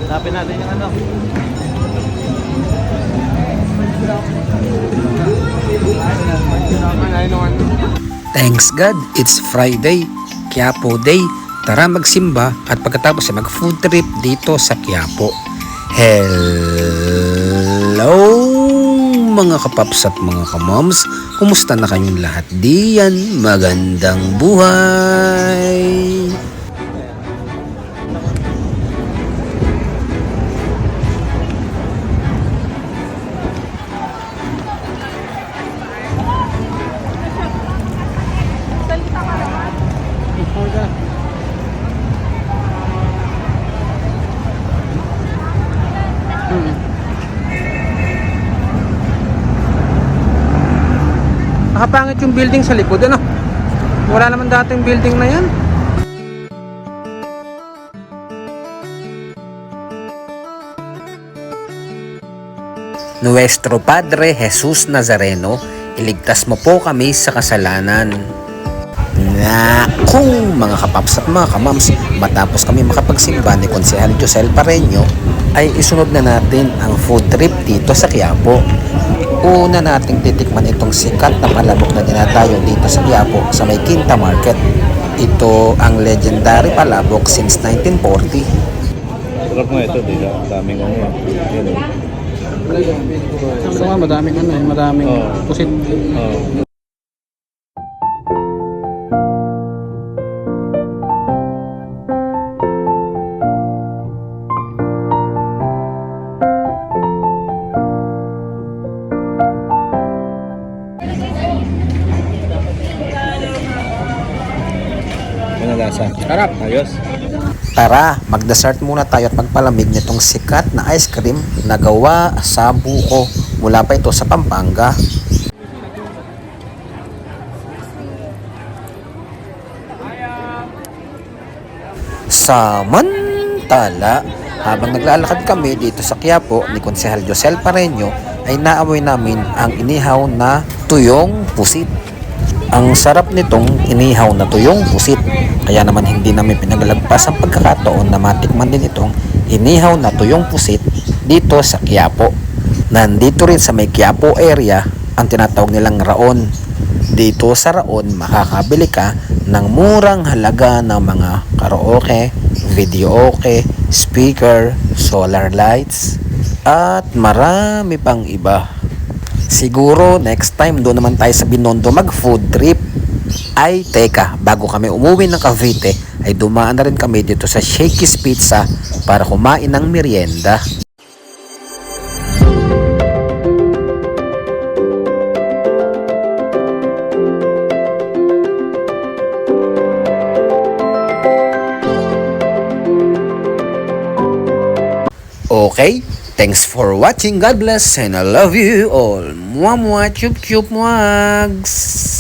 Hanapin natin yung ano. Thanks God, it's Friday, Quiapo Day. Tara magsimba at pagkatapos ay mag-food trip dito sa Quiapo. Hello mga kapaps at mga kamoms, kumusta na kayong lahat diyan? Magandang buhay! Nakapangit yung building sa likod, ano? Wala naman dating building na yan. Nuestro Padre Jesus Nazareno, iligtas mo po kami sa kasalanan. Kung mga kapaps at mga kamams, matapos kami makapagsimba ni Konsehal Josel Pareño, ay isunod na natin ang food trip dito sa Quiapo. Una nating titikman itong sikat na palabok na dinadayo dito sa Quiapo sa may Quinta Market. Ito ang legendary palabok since 1940. Sarap mo ito, di ba? Daming ano yan. Yan eh. Sabi ko nga, madaming ano eh, madaming pusit. Ano lasa? Sarap. Ayos? Tara, mag-dessert muna tayo at magpalamig nitong sikat na ice cream na gawa sa buko. Mula pa ito sa Pampanga. Samantala, habang naglalakad kami dito sa Quiapo ni Konsehal Josel Pareño, ay naamoy namin ang inihaw na tuyong pusit. Ang sarap nitong inihaw na tuyong pusit. Kaya naman hindi namin pinaglagpas ang pagkakataon na matikman din itong inihaw na tuyong pusit dito sa Quiapo. Nandito rin sa may Quiapo area ang tinatawag nilang Raon. Dito sa Raon makakabili ka ng murang halaga ng mga karaoke, videoke, speaker, solar lights, at marami pang iba. Siguro next time doon naman tayo sa Binondo mag food trip. Ay teka, bago kami umuwi ng Cavite ay dumaan na rin kami dito sa Shakey's Pizza para kumain ng merienda. Okay, thanks for watching. God bless and I love you all. Mwah mwah, chup chup mwags.